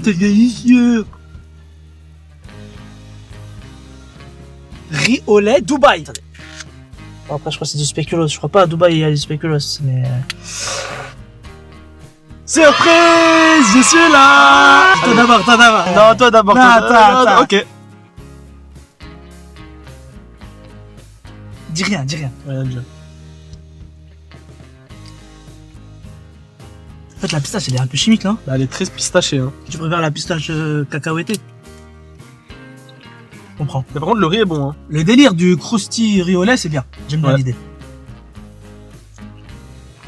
C'est délicieux. Riz au lait Dubaï. Bon, après, je crois que c'est du spéculoos. Je crois pas à Dubaï il y a du spéculoos, mais... Surprise! Je suis là! Toi d'abord. Non, toi d'abord. Non, attends. Ok. Dis rien. Rien de En fait, la pistache, elle est un peu chimique, non? Bah, elle est très pistachée, hein. Tu préfères la pistache cacahuétée? Je comprends. Mais par contre, le riz est bon, hein. Le délire du crousty riz au lait, c'est bien. J'aime bien Ouais. l'idée.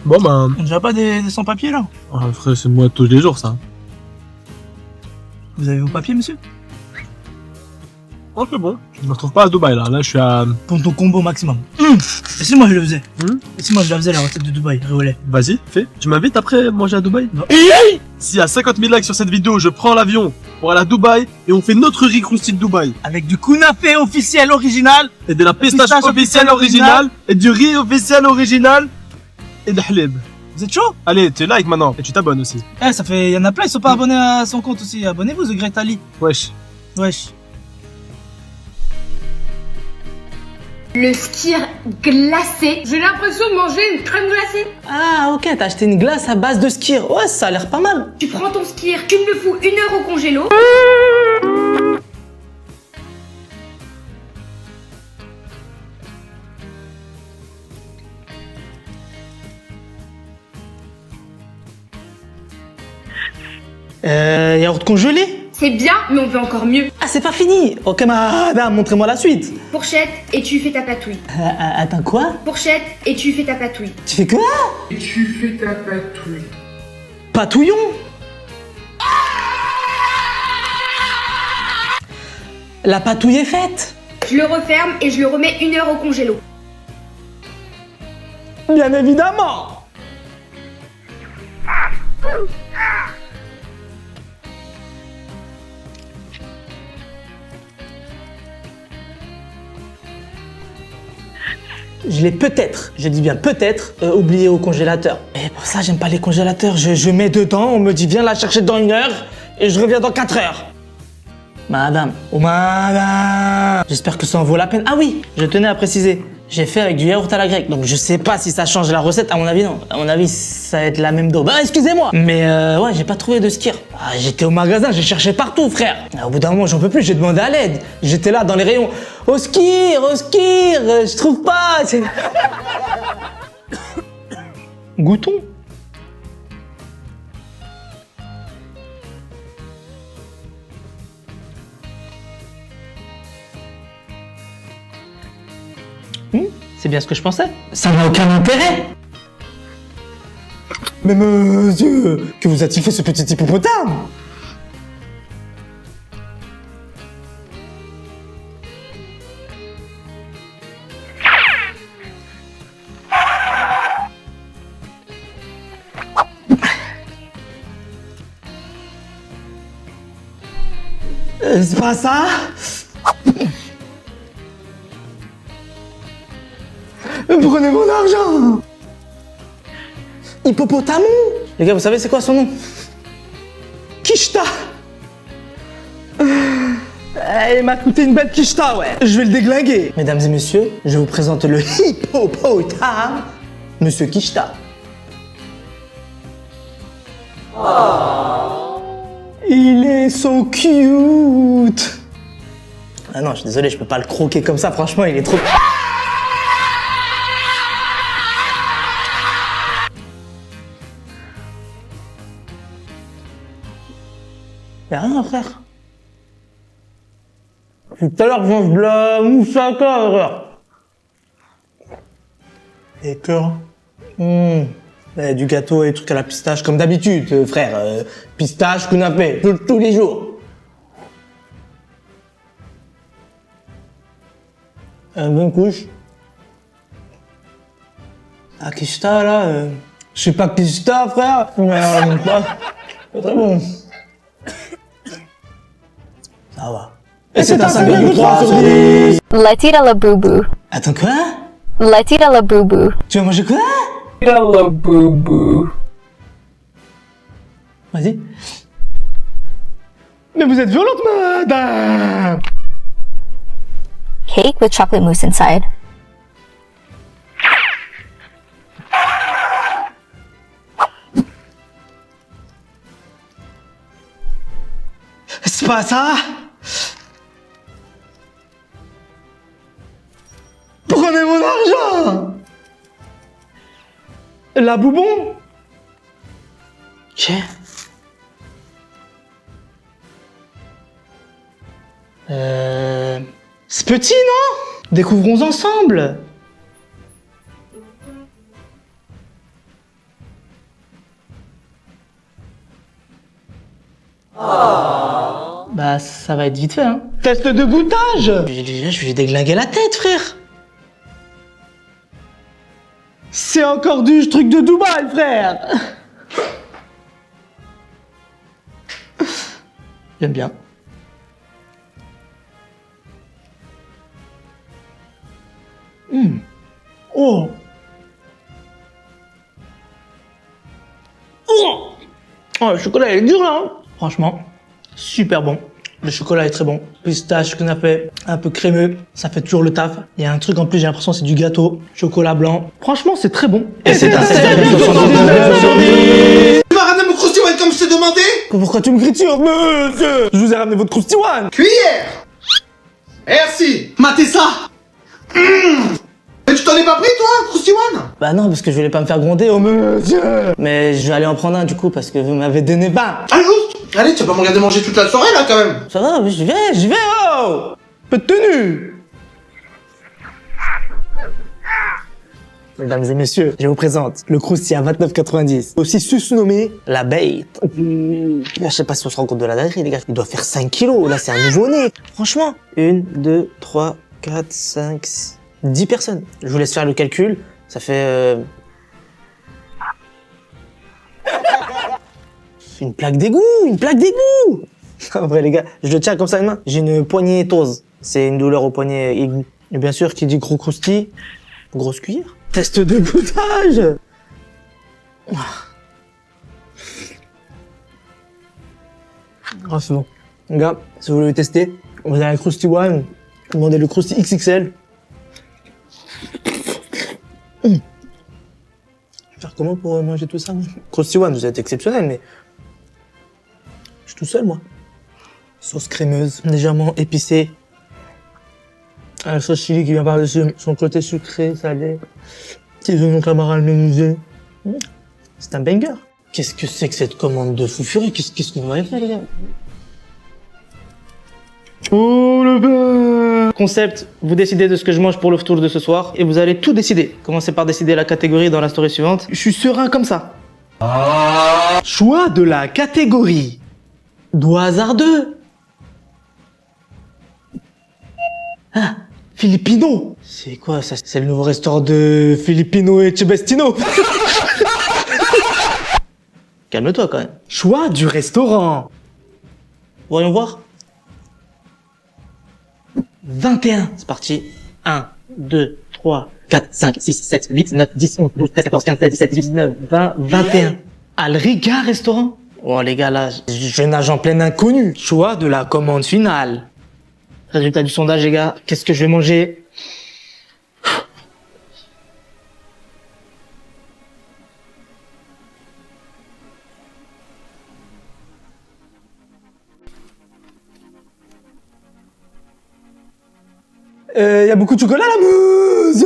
Bon, bah. On dirait pas des sans-papiers, là? Ah, frère, c'est moi tous les jours, ça. Vous avez vos papiers, monsieur? Oh, c'est bon. Je me retrouve pas à Dubaï, là. Là, je suis à. Pour ton combo maximum. Et si moi je le faisais? Hum. Et si moi je la faisais, la recette de Dubaï, riz au lait? Vas-y, fais. Tu m'invites après manger à Dubaï? Non. Si à 50 000 likes sur cette vidéo, je prends l'avion pour aller à Dubaï et on fait notre riz crousty de Dubaï. Avec du kunafé officiel original. Et de la pistache Pistache officielle originale. Et du riz officiel original. Et de halib. Vous êtes chaud? Allez, tu likes maintenant. Et tu t'abonnes aussi. Eh, ça fait... Y'en a plein, ils sont pas abonnés à son compte aussi. Abonnez-vous, The Great Ali. Wesh. Wesh. Le skyr glacé. J'ai l'impression de manger une crème glacée. Ah ok, t'as acheté une glace à base de skyr. Ouais, ça a l'air pas mal. Tu prends ton skyr, tu me le fous 1 heure au congélo. Yaourt congelé? C'est bien, mais on veut encore mieux. Ah, c'est pas fini. Ok, madame, montrez-moi la suite. Fourchette et tu fais ta patouille. Attends, quoi? Fourchette et tu fais ta patouille. Tu fais quoi? Et tu fais ta patouille. Patouillon? La patouille est faite. Je le referme et je le remets 1 heure au congélo. Bien évidemment. Je l'ai peut-être, je dis bien peut-être, oublié au congélateur. Et pour ça, j'aime pas les congélateurs. Je mets dedans, on me dit viens la chercher dans 1 heure et je reviens dans 4 heures. Madame, oh madame, j'espère que ça en vaut la peine. Ah oui, je tenais à préciser, j'ai fait avec du yaourt à la grecque, donc je sais pas si ça change la recette. À mon avis, non. À mon avis, ça va être la même dose. Bah, excusez-moi. Mais ouais, j'ai pas trouvé de skyr. Ah, j'étais au magasin, j'ai cherché partout, frère. Ah, au bout d'un moment, j'en peux plus, j'ai demandé à l'aide. J'étais là dans les rayons. Au skyr, je trouve pas. Goûtons. C'est bien ce que je pensais. Ça n'a aucun intérêt. Mais monsieur, que vous a-t-il fait ce petit hippopotame? C'est pas ça? Prenez mon argent! Hippopotamon! Les gars, vous savez c'est quoi son nom? Kishta! Il m'a coûté une belle kishta, ouais! Je vais le déglinguer! Mesdames et messieurs, je vous présente le hippopotame, Monsieur Kishta. Il est so cute! Ah non, je suis désolé, je peux pas le croquer comme ça, franchement, il est trop... Y'a rien, frère. Tout à l'heure, je mange de la moussaka, frère. Et cœur. Du gâteau et des trucs à la pistache, comme d'habitude, frère. Pistache, kunafé, tous les jours. Bonne couche. Ah, Kishta, là, je sais pas Kishta, frère, mais c'est très bon. Ça va. Et c'est un 5,3 sur 10. Letira la boubou. Attends, quoi? Letira la boubou. Tu vas manger quoi? La boubou. Vas-y. Mais vous êtes violente, madame. Cake with chocolate mousse inside. C'est pas ça. Prenez mon argent. La boubon. Ok. C'est petit, non? Découvrons ensemble. Bah, ça va être vite fait, hein. Test de goûtage. Je vais déglinguer la tête, frère. C'est encore du truc de Dubaï, frère. J'aime bien. Oh. Oh, le chocolat il est dur là, hein. Franchement, super bon. Le chocolat est très bon. Pistache, canapé, un peu crémeux, ça fait toujours le taf. Il y a un truc en plus, j'ai l'impression c'est du gâteau, chocolat blanc. Franchement, c'est très bon. Et c'est un 7,79 sur 10. Tu m'as ramené mon Krusty One comme je t'ai demandé? Pourquoi tu me cries dessus, monsieur? Je vous ai ramené votre Krusty One. Cuillère. Merci. Matez ça. Mais tu t'en es pas pris, toi, Krusty One? Bah non, parce que je voulais pas me faire gronder, oh monsieur. Mais je vais aller en prendre un du coup, parce que vous m'avez donné 20. Allez, ouf. Allez, tu vas pas me regarder manger toute la soirée, là, quand même. Ça va, j'y vais, oh. Peu de tenue. Mesdames et messieurs, je vous présente le Krusty à 29,90. Aussi surnommé la bait. Je sais pas si on se rend compte de la dinguerie, les gars. Il doit faire 5 kilos. Là, c'est un nouveau-né. Franchement. 1, 2, 3, 4, 5, 10 personnes. Je vous laisse faire le calcul. Ça fait... Une plaque d'égout. En vrai, les gars, je le tiens comme ça une main. J'ai une poignée étose. C'est une douleur au poignet aigu. Et bien sûr, qui dit gros Krusty, grosse cuillère. Test de goûtage. Ah, c'est bon. Les gars, si vous voulez le tester, vous avez un Krusty One, demandez le Krusty XXL. Je vais faire comment pour manger tout ça? Krusty One, vous êtes exceptionnel, mais je suis tout seul, moi. Sauce crémeuse, légèrement épicée. La sauce chili qui vient par-dessus, son côté sucré, salé. Petits oignons caramélisés. C'est un banger. Qu'est-ce que c'est que cette commande de fou furieux? Qu'est-ce que vous m'avez fait, les gars? Oh le bain! Concept, vous décidez de ce que je mange pour le tour de ce soir et vous allez tout décider. Commencez par décider la catégorie dans la story suivante. Je suis serein comme ça. Choix de la catégorie. Doigt hasardeux. Ah, Filipino. C'est quoi ça? C'est le nouveau restaurant de Filipino et Cebestino. Calme-toi quand même. Choix du restaurant. Voyons voir. 21. C'est parti. 1, 2, 3, 4, 5, 6, 7, 8, 9, 10, 11, 12, 13, 14, 15, 16, 17, 18, 19, 20, 21. Alriga restaurant. Oh les gars là, je nage en plein inconnu. Choix de la commande finale. Résultat du sondage les gars, qu'est-ce que je vais manger? Y a beaucoup de chocolat la mousse.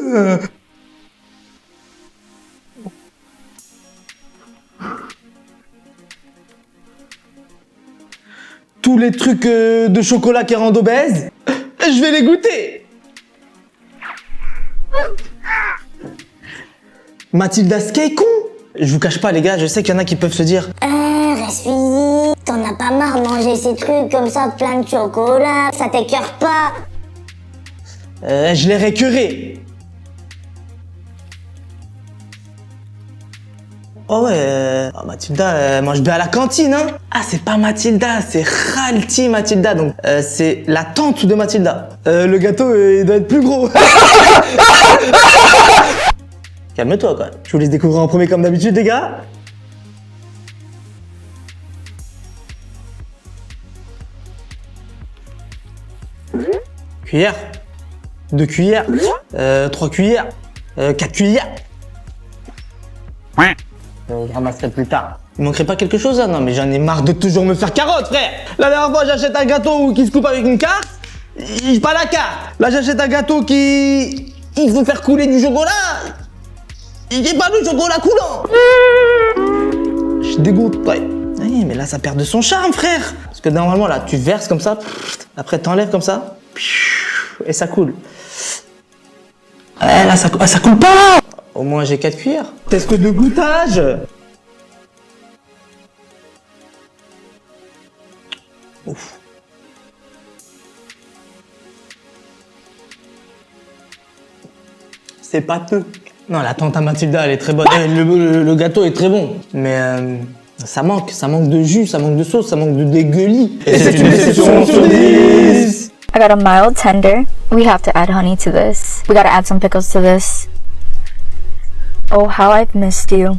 Tous les trucs de chocolat qui rendent obèse, je vais les goûter. Mathilda's Cake con. Je vous cache pas les gars, je sais qu'il y en a qui peuvent se dire Reste-y, t'en as pas marre de manger ces trucs comme ça, plein de chocolat, ça t'écœure pas? Je l'ai récuré. Oh ouais, Mathilda, elle mange bien à la cantine, hein. Ah, c'est pas Mathilda, c'est Khalti Mathilda, donc c'est la tante de Mathilda. Le gâteau, il doit être plus gros. Calme-toi, quoi. Je vous laisse découvrir en premier comme d'habitude, les gars. Cuillère. 2 cuillères. 3 cuillères. 4 cuillères. Je ramasserai plus tard. Il manquerait pas quelque chose là? Non mais j'en ai marre de toujours me faire carotte, frère. La dernière fois j'achète un gâteau qui se coupe avec une carte, il pas la carte. Là j'achète un gâteau qui... il faut faire couler du chocolat. Il n'y a pas de chocolat coulant. Je dégoûte, ouais. Oui, mais là ça perd de son charme, frère. Parce que normalement là tu verses comme ça, après t'enlèves comme ça, et ça coule. Ouais, là ça coule pas. Au moins j'ai 4 cuillères. Test de goûtage. Ouf. C'est pâteux. Non, la tante à Mathilda, elle est très bonne. Le gâteau est très bon. Mais ça manque de jus, ça manque de sauce, ça manque de dégueulis. Et c'est une déception sur 10. I got a mild tender. We have to add honey to this. We gotta add some pickles to this. Oh, how I've missed you.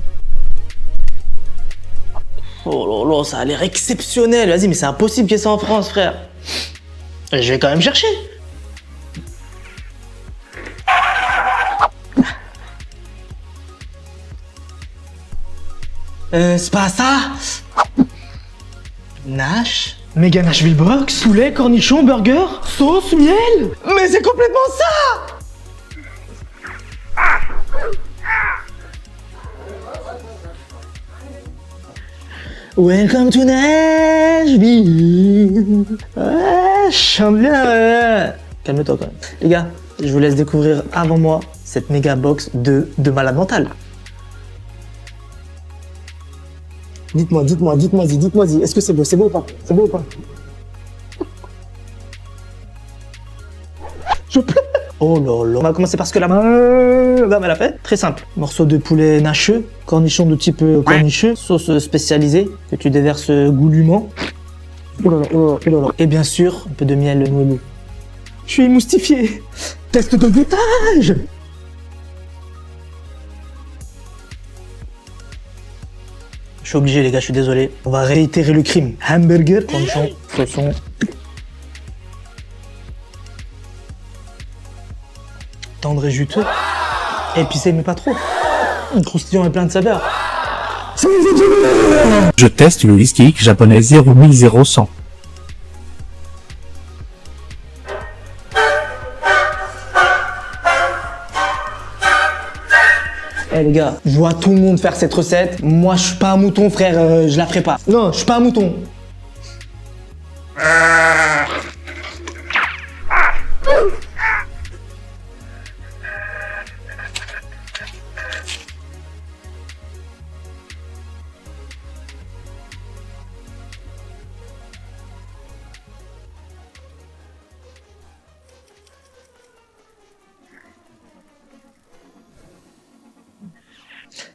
Oh là là, ça a l'air exceptionnel. Vas-y, mais c'est impossible qu'il y ait ça en France, frère. Je vais quand même chercher. C'est pas ça. Nash. Méga Nashville Box. Poulet, cornichon, burger, sauce, miel. Mais c'est complètement ça. Welcome to Nashville. Ouais, je chante bien. Calme-toi quand même. Les gars, je vous laisse découvrir avant moi cette méga box de malade mental. Dites-moi, est-ce que c'est beau ou pas? C'est beau ou pas? Je pleure. Oh là là. On va commencer par ce que la madame elle a fait. Très simple. Morceau de poulet nacheux, cornichon de type cornicheux, sauce spécialisée que tu déverses goulûment. Oh là là, oh là là. Et bien sûr, un peu de miel noyau. Je suis émoustifié. Test de goûtage. Je suis obligé les gars, je suis désolé. On va réitérer le crime. Hamburger, cornichon, saucisson. Tendre et juteux. Épicé mais pas trop. Croustillant et plein de saveurs. Je teste le whisky japonais 00100. Eh les gars, je vois tout le monde faire cette recette. Moi, je suis pas un mouton, frère, je la ferai pas. Non, je suis pas un mouton.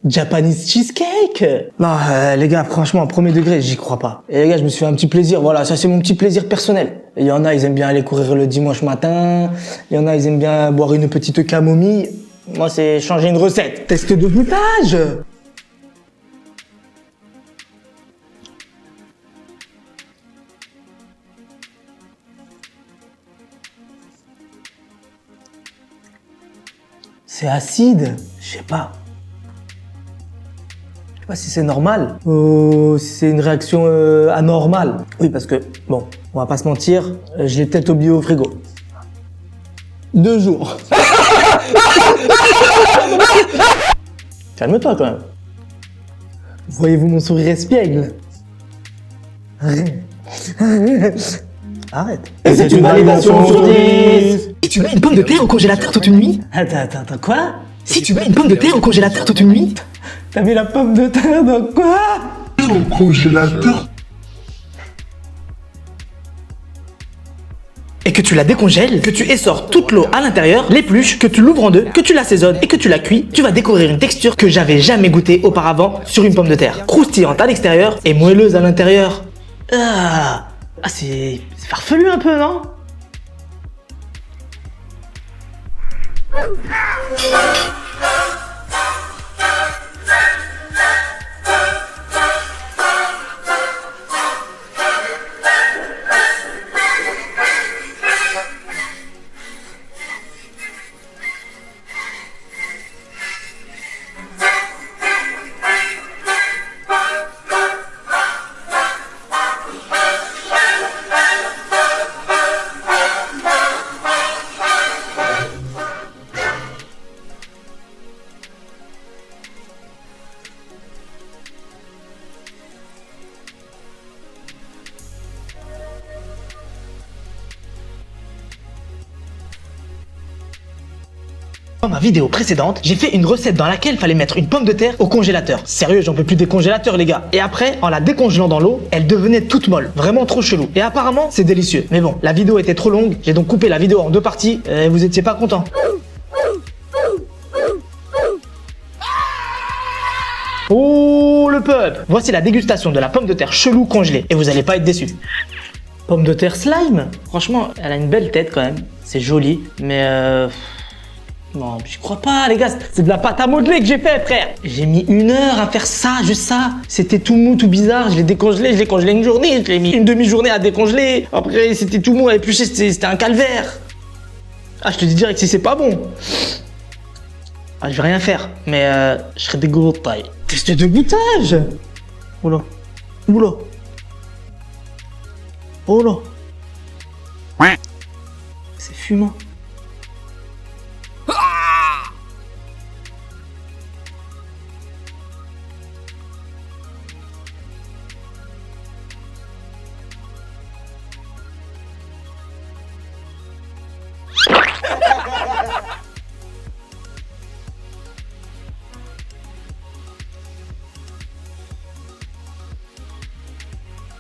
Japanese cheesecake. Non, les gars, franchement, premier degré, j'y crois pas. Et les gars, je me suis fait un petit plaisir. Voilà, ça c'est mon petit plaisir personnel. Il y en a, ils aiment bien aller courir le dimanche matin. Il y en a, ils aiment bien boire une petite camomille. Moi, c'est changer une recette. Test de goûtage. C'est acide. Je sais pas. Je sais pas si c'est normal ou si c'est une réaction anormale. Oui, parce que, bon, on va pas se mentir, je l'ai peut-être oublié au frigo. 2 jours. Calme-toi quand même. Voyez-vous mon sourire espiègle? Arrête. Et c'est une validation sur 10. Si tu mets une pomme de terre au congélateur toute une nuit? Attends, quoi? Si tu mets une pomme de terre au congélateur toute une nuit? T'as mis la pomme de terre dans quoi? Au congélateur. Et que tu la décongèles, que tu essores toute l'eau à l'intérieur, l'épluches, que tu l'ouvres en deux, que tu l'assaisonnes et que tu la cuis, tu vas découvrir une texture que j'avais jamais goûtée auparavant sur une pomme de terre. Croustillante à l'extérieur et moelleuse à l'intérieur. C'est farfelu un peu, non? Dans ma vidéo précédente, j'ai fait une recette dans laquelle fallait mettre une pomme de terre au congélateur. Sérieux, j'en peux plus des congélateurs les gars. Et après, en la décongelant dans l'eau, elle devenait toute molle. Vraiment trop chelou. Et apparemment, c'est délicieux. Mais bon, la vidéo était trop longue, j'ai donc coupé la vidéo en 2 parties et vous étiez pas contents. Oh le peuple! Voici la dégustation de la pomme de terre chelou congelée. Et vous allez pas être déçus. Pomme de terre slime? Franchement, elle a une belle tête quand même. C'est joli, mais non, j'y crois pas, les gars. C'est de la pâte à modeler que j'ai fait, frère. J'ai mis 1 heure à faire ça, juste ça. C'était tout mou, tout bizarre. Je l'ai congelé une journée. Je l'ai mis une demi-journée à décongeler. Après, c'était tout mou à éplucher. C'était un calvaire. Ah, je te dis direct si c'est pas bon. Ah, je vais rien faire, mais je serai dégoûté. Test de goûtage. Oula. Oula. Oula. C'est fumant.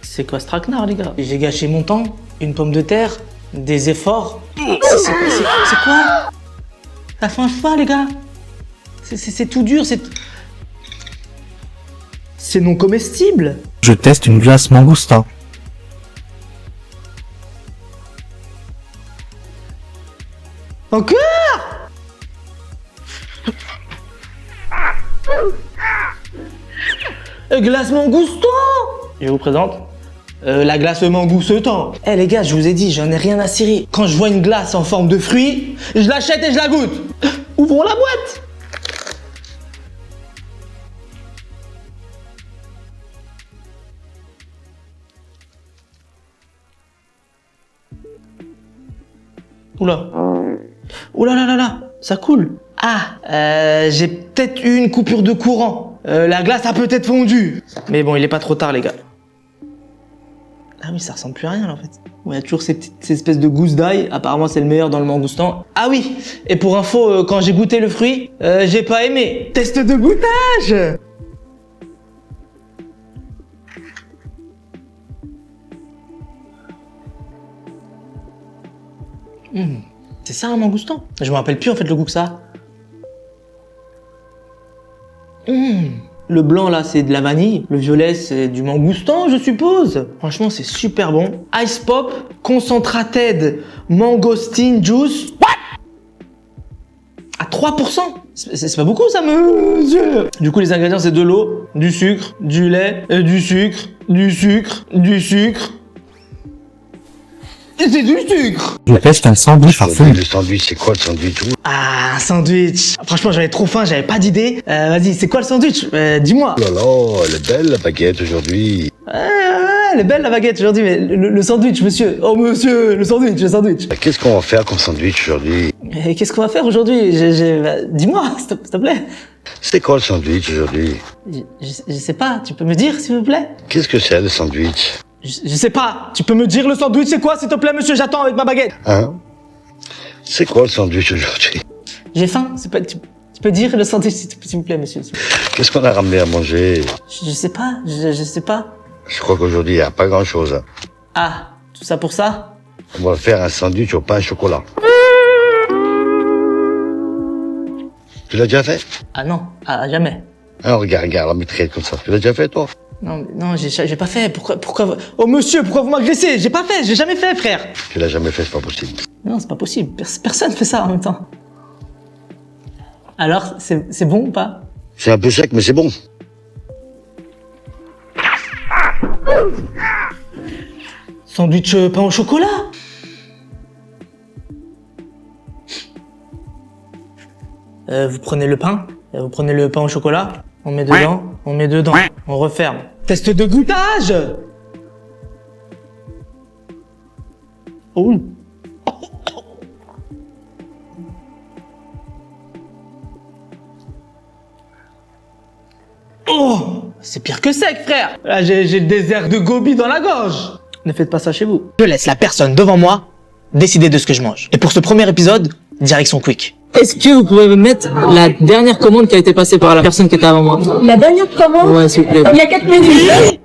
C'est quoi ce traquenard, les gars? J'ai gâché mon temps, une pomme de terre, des efforts. C'est quoi? Ça change pas, les gars. C'est tout dur, c'est non comestible. Je teste une glace mangousta. Encore? Glace mangousta. Je vous présente la glace mangousta. Eh les gars, je vous ai dit, j'en ai rien à cirer. Quand je vois une glace en forme de fruit, je l'achète et je la goûte. Ouvrons la boîte. Oula. Oula là là là, ça coule. Ah, j'ai peut-être eu une coupure de courant. La glace a peut-être fondu. Mais bon, il est pas trop tard, les gars. Ah oui, ça ressemble plus à rien, là, en fait. Il y a toujours ces espèces de gousses d'ail. Apparemment, c'est le meilleur dans le mangoustan. Ah oui, et pour info, quand j'ai goûté le fruit, j'ai pas aimé. Test de goûtage. C'est ça un mangoustan? Je me rappelle plus en fait le goût que ça a. Le blanc là c'est de la vanille, le violet c'est du mangoustan je suppose. Franchement c'est super bon. Ice Pop Concentrated Mangosteen Juice. What? À 3%? C'est pas beaucoup ça monsieur. Du coup les ingrédients c'est de l'eau, du sucre, du lait, du sucre, du sucre, du sucre. C'est du sucre. Je teste un sandwich farfelu. Le sandwich, c'est quoi le sandwich? Ah, un sandwich. Franchement, j'avais trop faim, j'avais pas d'idée. Vas-y, c'est quoi le sandwich? Dis-moi. Oh là là, elle est belle la baguette aujourd'hui. Elle est belle la baguette aujourd'hui, mais le sandwich, monsieur. Oh monsieur, le sandwich. Qu'est-ce qu'on va faire comme sandwich aujourd'hui? Et qu'est-ce qu'on va faire aujourd'hui? Dis-moi, s'il te plaît. C'est quoi le sandwich aujourd'hui? Je sais pas, tu peux me dire, s'il vous plaît? Qu'est-ce que c'est le sandwich? Je sais pas, tu peux me dire le sandwich c'est quoi s'il te plaît monsieur, j'attends avec ma baguette. Hein? C'est quoi le sandwich aujourd'hui? J'ai faim, tu peux dire le sandwich s'il vous plaît monsieur. Qu'est-ce qu'on a ramené à manger? Je sais pas, je sais pas. Je crois qu'aujourd'hui il n'y a pas grand chose. Ah, tout ça pour ça? On va faire un sandwich au pain et chocolat. Tu l'as déjà fait? Ah non, jamais. Ah, regarde la mitraillette comme ça. Tu l'as déjà fait toi? Non, j'ai pas fait. Pourquoi Oh monsieur, pourquoi vous m'agressez? J'ai pas fait, j'ai jamais fait, frère. Tu l'as jamais fait, c'est pas possible. Non, c'est pas possible. Personne fait ça en même temps. Alors, c'est bon ou pas? C'est un peu sec, mais c'est bon. Sandwich pain au chocolat. Vous prenez le pain, au chocolat, on met dedans, on referme. Test de goûtage. Oh. Oh, c'est pire que sec, frère. Là, j'ai le désert de Gobi dans la gorge. Ne faites pas ça chez vous. Je laisse la personne devant moi décider de ce que je mange. Et pour ce premier épisode, direction quick. Est-ce que vous pouvez me mettre la dernière commande qui a été passée par la personne qui était avant moi? La dernière commande, Ouais, s'il vous plaît. il y a 4 minutes.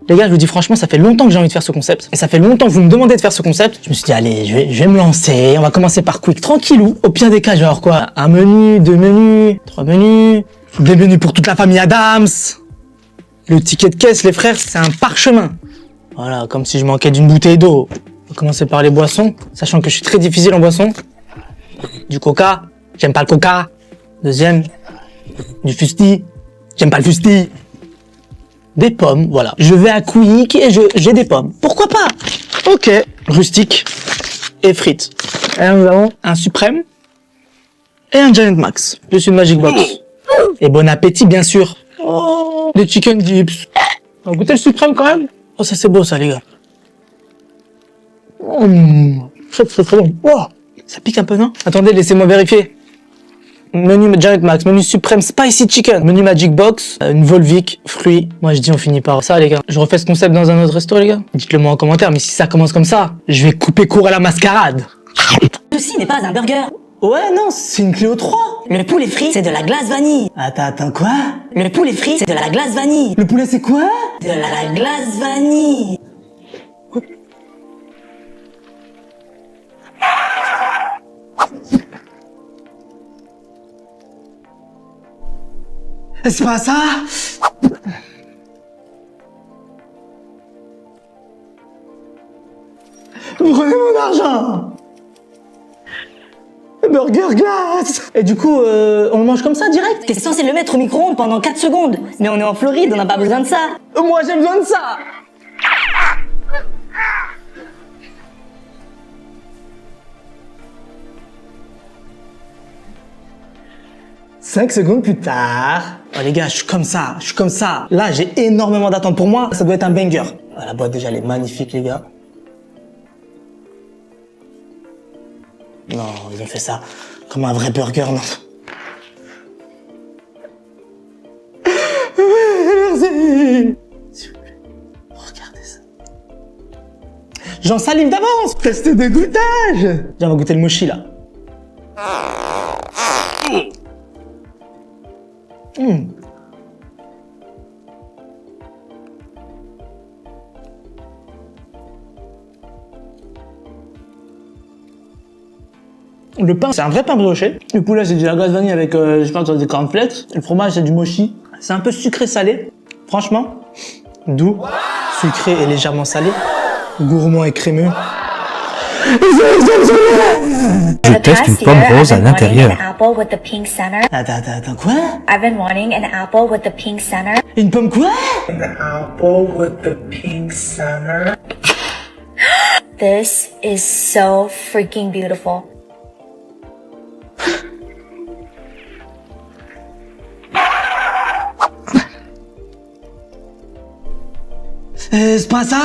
Les gars, je vous dis franchement, ça fait longtemps que j'ai envie de faire ce concept. Et ça fait longtemps que vous me demandez de faire ce concept. Je me suis dit, allez, je vais me lancer. On va commencer par quick, tranquillou. Au pire des cas, je vais avoir quoi? Un menu, 2 menus, 3 menus. Des menus pour toute la famille Adams. Le ticket de caisse, les frères, c'est un parchemin. Voilà, comme si je manquais d'une bouteille d'eau. On va commencer par les boissons, sachant que je suis très difficile en boisson. Du coca, j'aime pas le coca. Deuxième, du fusti, j'aime pas le fusti. Des pommes, voilà. Je vais à Quick et j'ai des pommes. Pourquoi pas? Ok. Rustique et frites. Et là, nous avons un suprême et un Giant Max. Je suis une Magic Box. Et bon appétit, bien sûr. Oh, des chicken dips. On va goûter le suprême quand même. Oh, ça c'est beau ça, les gars. Très très très bon. Oh, ça pique un peu, non? Attendez, laissez-moi vérifier. Menu Giant Max, menu suprême spicy chicken, menu Magic Box, une Volvic, fruits. Moi je dis on finit par ça les gars. Je refais ce concept dans un autre resto les gars. Dites-le moi en commentaire, mais si ça commence comme ça, je vais couper court à la mascarade. Ceci n'est pas un burger. Ouais non, c'est une Clio 3. Le poulet frit, c'est de la glace vanille. Attends, quoi? Le poulet frit, c'est de la glace vanille. Le poulet c'est quoi? De la glace vanille. C'est pas ça? Prenez mon argent! Burger glace! Et du coup, on le mange comme ça, direct? T'es censé le mettre au micro-ondes pendant 4 secondes. Mais on est en Floride, on n'a pas besoin de ça. Moi, j'ai besoin de ça! 5 secondes plus tard. Oh les gars, je suis comme ça. Là, j'ai énormément d'attentes pour moi. Ça doit être un banger. Oh, la boîte déjà, elle est magnifique, les gars. Non, ils ont fait ça comme un vrai burger, non. Merci. S'il vous plaît, regardez ça. J'en salive d'avance. Test de goûtage. Viens, on va goûter le mochi, là. Le pain, c'est un vrai pain brioché. Le poulet, c'est de la glace vanille avec, des cornflakes. Le fromage, c'est du mochi. C'est un peu sucré-salé. Franchement, doux, sucré et légèrement salé. Gourmand et crémeux. Je teste une pomme rose à l'intérieur. Attends, quoi? I've been wanting an apple with the pink center. Une pomme quoi? This is so freaking beautiful. C'est pas ça?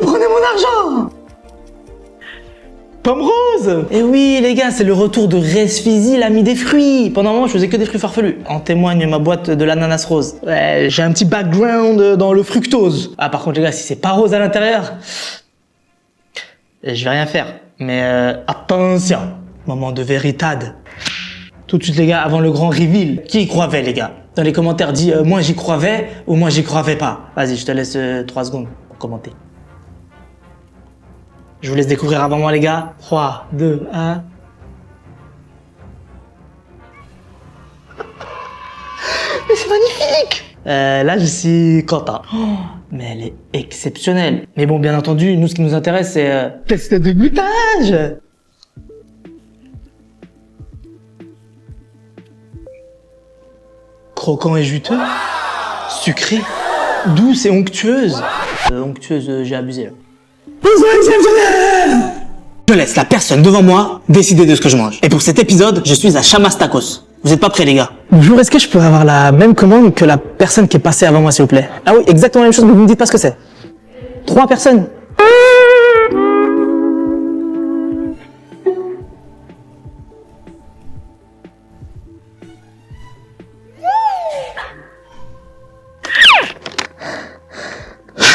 Prenez mon argent! Pomme rose! Et oui, les gars, c'est le retour de Resfizi, l'ami des fruits. Pendant un moment, je faisais que des fruits farfelus. En témoigne ma boîte de l'ananas rose. Ouais, j'ai un petit background dans le fructose. Ah, par contre, les gars, si c'est pas rose à l'intérieur, je vais rien faire. Mais attention, moment de véritade. Tout de suite, les gars, avant le grand reveal. Qui y croyait, les gars? Dans les commentaires, dis moi j'y croyais ou moi j'y croyais pas. Vas-y, je te laisse 3 secondes pour commenter. Je vous laisse découvrir avant moi, les gars. 3, 2, 1. Mais c'est magnifique! Là, je suis content. Oh, mais elle est exceptionnelle. Mais bon, bien entendu, nous, ce qui nous intéresse, c'est test de goûtage. Croquant et juteux, sucré, douce et onctueuse. Onctueuse, j'ai abusé là. Je laisse la personne devant moi décider de ce que je mange. Et pour cet épisode, je suis à Chamas Tacos. Vous êtes pas prêts, les gars? Bonjour, est-ce que je peux avoir la même commande que la personne qui est passée avant moi, s'il vous plaît? Ah oui, exactement la même chose, mais vous me dites pas ce que c'est. 3 personnes.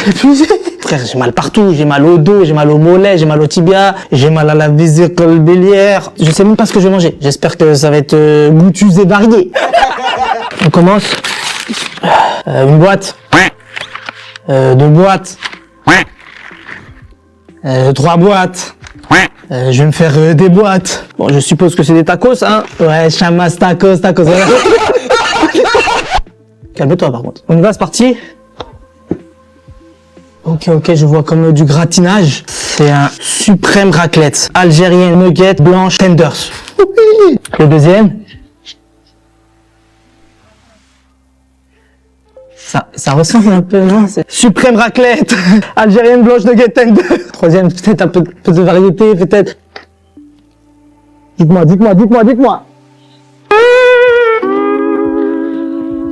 épuisé. Frère, j'ai mal partout. J'ai mal au dos, j'ai mal au mollet, j'ai mal au tibia, j'ai mal à la vésicule biliaire. Je sais même pas ce que je vais manger. J'espère que ça va être goûtu et varié. On commence. Une boîte. 2 boîtes. 3 boîtes. Je vais me faire des boîtes. Bon, je suppose que c'est des tacos, hein. Ouais, chamas, tacos. Calme-toi, par contre. On y va, c'est parti. Ok, je vois comme du gratinage. C'est un suprême raclette. Algérienne, nuggets, blanche, tenders. Oui. Le deuxième. Ça ressemble un peu, non? C'est suprême raclette. Algérienne, blanche, nugget, tender. Troisième, peut-être un peu de variété, peut-être. Dites-moi.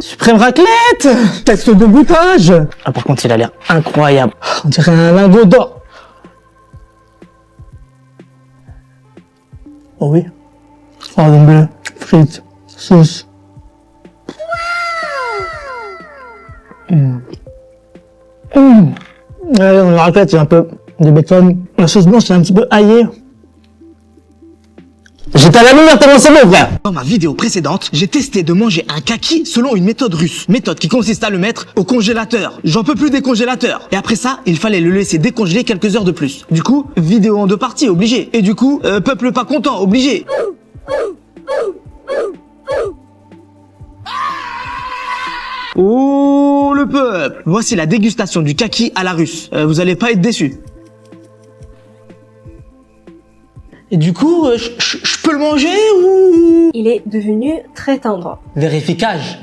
Suprême raclette! Test de goûtage! Ah, par contre, il a l'air incroyable. On dirait un lingot d'or. Oh oui. Cordon bleu, frites, sauce. Ouais, dans la raclette, il y a un peu de bacon. La sauce blanche, c'est un petit peu aillé. J'étais à la lumière tellement c'est bon, frère. Dans ma vidéo précédente, j'ai testé de manger un kaki selon une méthode russe. Méthode qui consiste à le mettre au congélateur. J'en peux plus des congélateurs. Et après ça, il fallait le laisser décongeler quelques heures de plus. Du coup, vidéo en 2 parties, obligé. Et du coup, peuple pas content, obligé. Oh, le peuple. Voici la dégustation du kaki à la russe. Vous allez pas être déçus. Et du coup, je peux le manger ou... Il est devenu très tendre. Vérificage.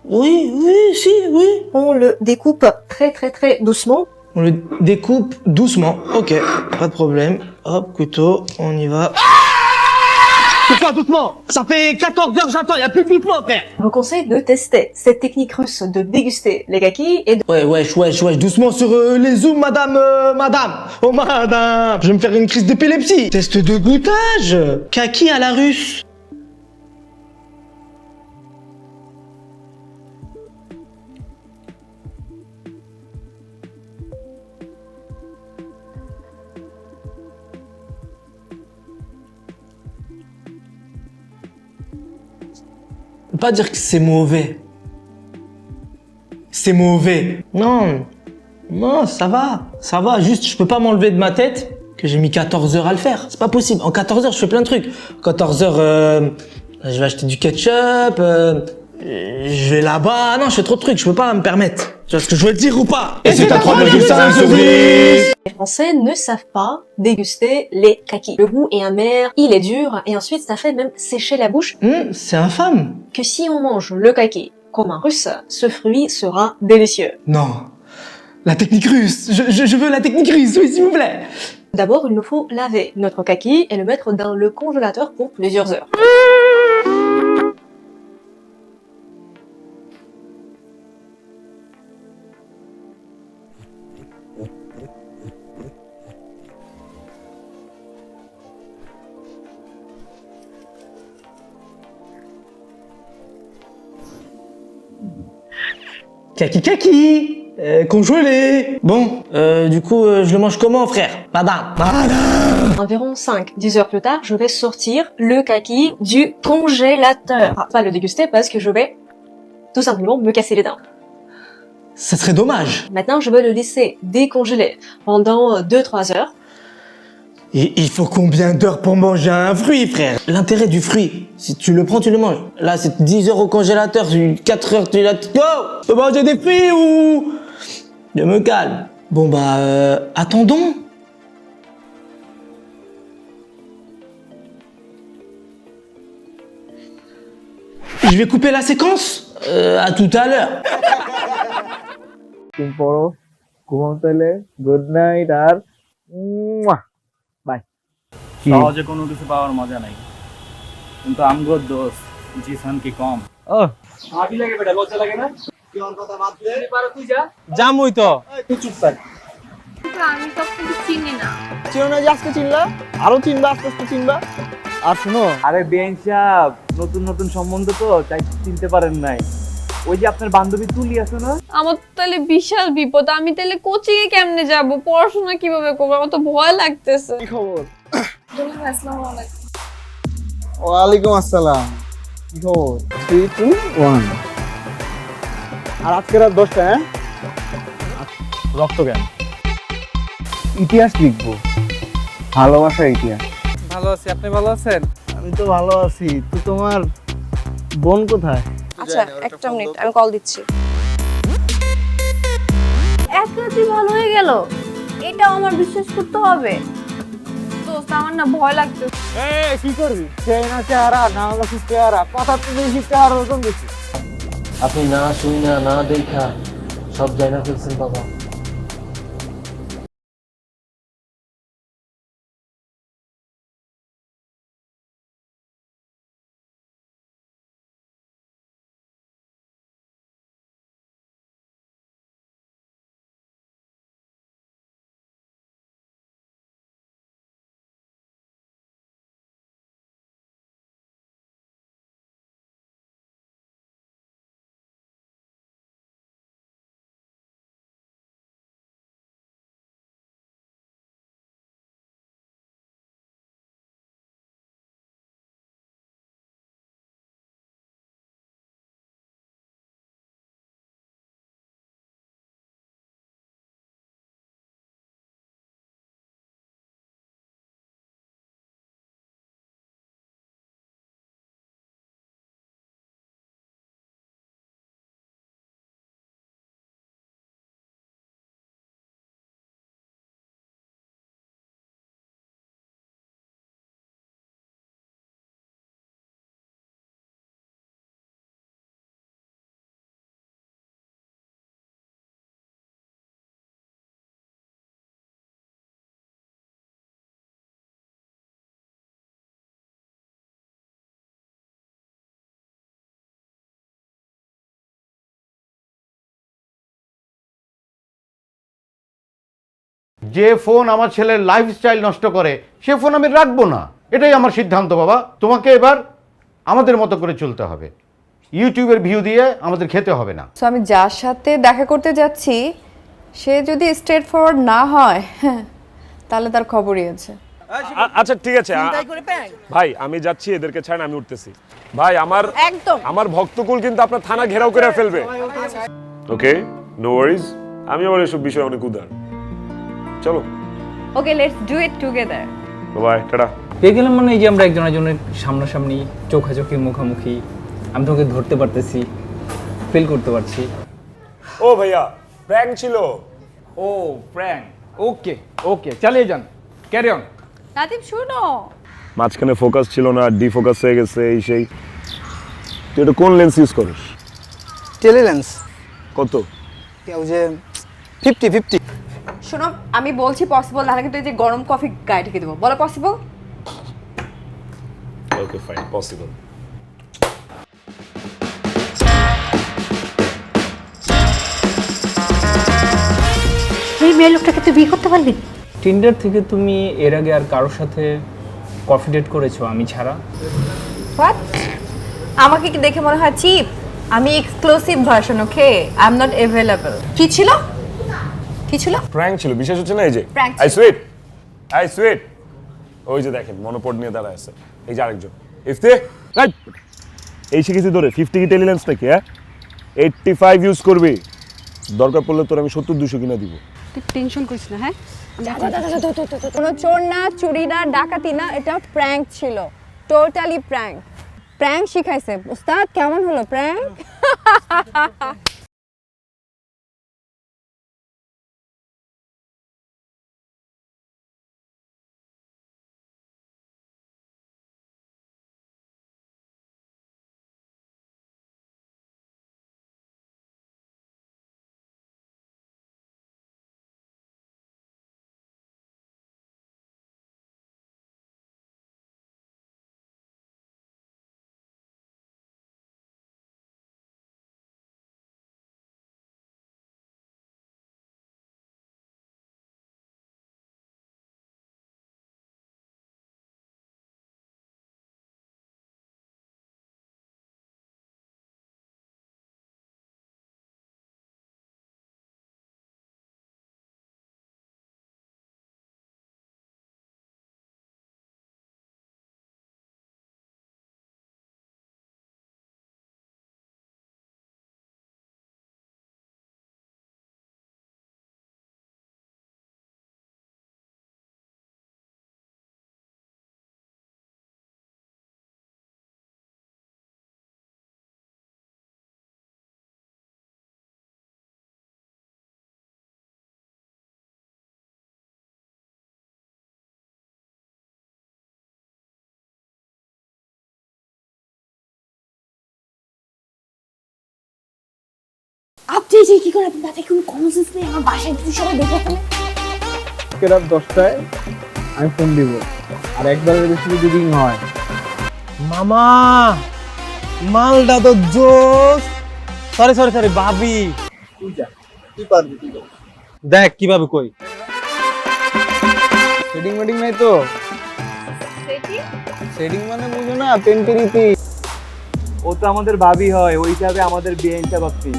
Oui. On le découpe très doucement. On le découpe doucement. Ok, pas de problème. Hop, couteau, on y va. C'est quoi doucement? Ça fait 14 heures j'attends, y a plus de doucement, frère. Je vous conseille de tester cette technique russe de déguster les kakis et de... Ouais, wesh, doucement sur les zooms, madame. Oh, madame. Je vais me faire une crise d'épilepsie. Test de goûtage. Kaki à la russe. On peut pas dire que c'est mauvais. C'est mauvais. Non, ça va. Juste, je peux pas m'enlever de ma tête que j'ai mis 14 heures à le faire. C'est pas possible. En 14 heures, je fais plein de trucs. 14 heures, je vais acheter du ketchup, je vais là-bas. Non, je fais trop de trucs, je peux pas me permettre. Tu vois ce que je veux dire ou pas? Et c'est à 3,5 sur 10. Les Français ne savent pas déguster les kakis. Le goût est amer, il est dur, et ensuite ça fait même sécher la bouche. C'est infâme. Que si on mange le kaki comme un russe, ce fruit sera délicieux. Non. La technique russe. Je veux la technique russe, oui, s'il vous plaît. D'abord, il nous faut laver notre kaki et le mettre dans le congélateur pour plusieurs heures. Kaki, congelé. Bon, du coup, je le mange comment, frère? Madame. Environ 5-10 heures plus tard, je vais sortir le kaki du congélateur. Pas le déguster parce que je vais tout simplement me casser les dents. Ça serait dommage. Maintenant, je vais le laisser décongeler pendant 2-3 heures. Et il faut combien d'heures pour manger un fruit, frère? L'intérêt du fruit, si tu le prends, tu le manges. Là, c'est 10 heures au congélateur, 4 heures, tu l'as... Oh, je peux manger des fruits ou... Je me calme. Bon, bah, attendons. Je vais couper la séquence. À tout à l'heure. Good night, আর সহজে কোনো কিছু পাওয়ার মজা নাই কিন্তু আমগো দোষ জিসান কি কম ও আবি লাগে বেটা লজ্জা লাগে না কি ওর কথা বাদ দে পারো তুই যা জামুই তো তুই চুপ কর আমি তো কিন্তু চিনি না চিনো না যে আজকে চিনলা আরো চিনবা আস্তে চিনবা আর শুনো আরে বেন সাহেব নতুন সম্বন্ধ তো তাই চিনতে পারেন নাই ওই যে আপনার বান্ধবী তুলি আছে না? আমার তো তাহলে বিশাল বিপদ, আমি তাহলে কোচিং এ কেমনে যাব, পড়াশোনা কিভাবে করবো, আমার তো ভয় লাগতেছে। কি খবর? আসসালামু আলাইকুম। ওয়ালাইকুম আসসালাম। কি খবর? 3 2 1 আর আজকে রাত 10টা হ্যাঁ? রক্ত জ্ঞান। ইতিহাস লিখবো, ভালোবাসার ইতিহাস। ভালো আছি, আপনি ভালো আছেন? আমি তো ভালো আছি, তো তোমার বোন কোথায়? আচ্ছা একটা মিনিট, আমি কল দিচ্ছি। এক রাতেই ভালো হয়ে গেল, এটাও আমার বিশ্বাস করতে হবে। দোস্ত আমার না ভয় লাগতেছে। এই কি করবি? সেই না চেহারা, না হলো কি চেহারা, কথা তো বেশি চেহারা ওজন বেশি। আপনি না শুই না না দেখা সব জানা ফেলছেন বাবা। যে ফোন আমার ছেলের লাইফস্টাইল নষ্ট করে সে ফোন আমি রাখবো না, এটাই আমার সিদ্ধান্ত বাবা। তোমাকে এবার আমাদের মতো করে চলতে হবে, ইউটিউবের ভিউ দিয়ে আমাদের খেতে হবে না। সো আমি যার সাথে দেখা করতে যাচ্ছি সে যদি স্ট্রেট ফরওয়ার্ড না হয় তাহলে তার খবরই আছে। আচ্ছা ঠিক আছে ভাই, আমি যাচ্ছি, এদেরকে ছাড়েন, আমি উঠতেছি। ভাই আমার ভক্তকুল কিন্তু আপনার থানা ঘেরাও করে ফেলবে। ওকে নো ওয়ারিজ, আমি আবার এসব বিষয়ে অনেক উদার। চলো okay let's do it together. Bye, টাটা। পেয়ে গেলাম মানে এই যে আমরা একজন একজনের সামনাসামনি চোখাচোখি মুখামুখি, আমি তোকে ধরতে পারতেছি, ফিল করতে পারছি। ও ভাইয়া প্র্যাঙ্ক ছিল। ও প্র্যাঙ্ক, ওকে ওকে চালিয়ে যান, ক্যারি অন। নাদিম শুনো, মাঝখানে ফোকাস ছিল না, ডিফোকাস হয়ে গেছে এই সেই। তুই এটা কোন লেন্স ইউজ করিস? Tele lens. কত? কেউ যে 50-50। শোনো আমি বলছি পসিবল, নাহলে কিন্তু এই যে গরম কফি গায়ে ঢেকে দেবো। বলো পসিবল? Okay fine, possible. এই মেয়ে লোকটাকে তুই বিয়ে করতে পারবি? টিন্ডার থেকে তুমি এর আগে আর কারোর সাথে কফি ডেট করেছো আমি ছাড়া? হোয়াট? আমাকে কি দেখে মনে হয় চিপ? আমি exclusive version, okay? I am not available. কি ছিল? কি ছিল? প্র্যাঙ্ক ছিল, বিশেষ হচ্ছে না এই যে Prank I sweet, I sweet. ওই যে দেখেন মনোপড নিয়ে দাঁড়ায় আছে, এই যে আরেকজন ইফতে রাইট। এই শিখেছি তোরে 50 কি টেলিলেন্স নাকি? হ্যাঁ 85 ইউজ করবি, দরকার পড়লে তোর আমি 70-200 কিনা দিব। তুই টেনশন করিস না, হ্যাঁ? কোনো চোর না, চুরি না, ডাকাতি না, এটা প্র্যাঙ্ক ছিল, টোটালি প্র্যাঙ্ক। প্র্যাঙ্ক শিখাইছে উস্তাদ। কেমন হলো প্র্যাঙ্ক? আপনি যে কি করে আপনার মাথায় কোনো কমন সেন্স নেই? আমার বাসায় যদি সবাই দেখে ফেলে। রাত 10টায় আমি ফোন দিব, আর একবারের বেশি যদি রিং হয়। মামা মালটা তো জোস। সরি সরি সরি ভাবি, তুই পারবি। দেখ কিভাবে কই। সেটিং মেটিং নাই তো? সেটিং মানে বুঝো না, পেন্টেরিতি। ও তো আমাদের ভাবি হয়, ওই হিসাবে আমাদের বিয়ে হিসাব আপনি।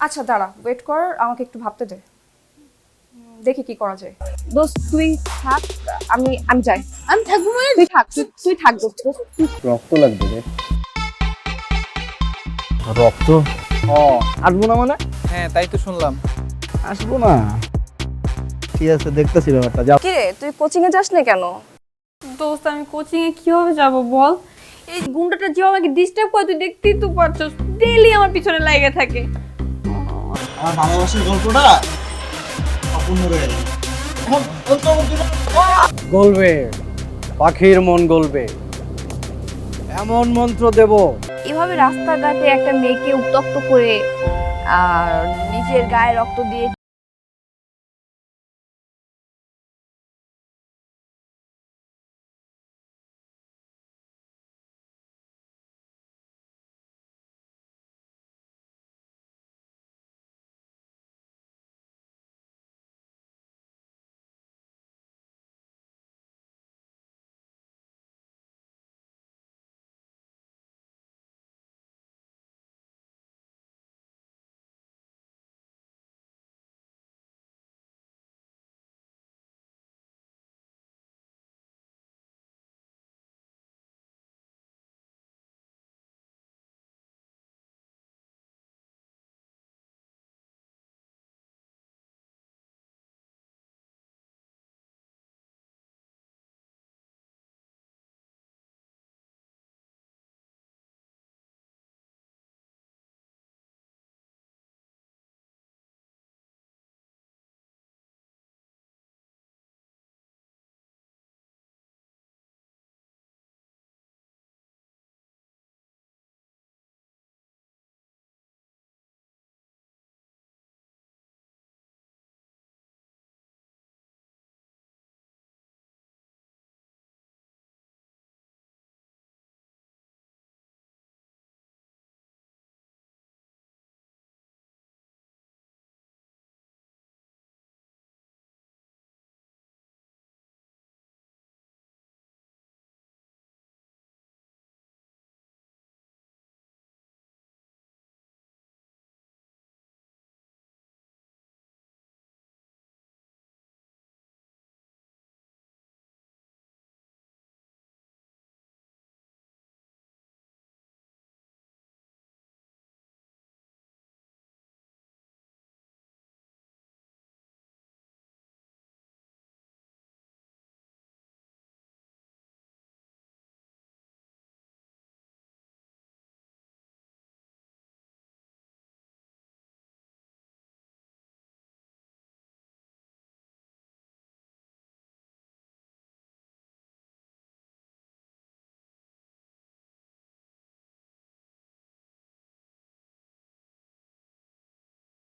আচ্ছা দাঁড়া, ওয়েট কর, আমাকে একটু ভাবতে দে, দেখি কি করা যায়। দোস্ত তুই থাক, আমি যাই। আমি থাকবো মানে? তুই থাক দোস্ত। রক্ত লাগবে রে। রক্ত? আসবো না মানে? হ্যাঁ তাই তো শুনলাম। আসবো না, ঠিক আছে দেখতেছি ব্যাপারটা। যাও। কি রে, তুই কোচিং এ যাস না কেন? দোস্ত আমি কোচিং এ কিভাবে যাব বল? এই গুন্ডাটা যে আমাকে ডিস্টার্ব করে, তুই দেখতেই তো পারছস, ডেইলি আমার পিছনে লাগে থাকে। আমার ভালোবাসার গল্পটা অপূর্ণ রয়ে গেল। গলবে, পাখির মন গলবে, এমন মন্ত্র দেব। এভাবে রাস্তাঘাটে একটা মেয়েকে উত্তক্ত করে আর নিজের গায়ে রক্ত দিয়ে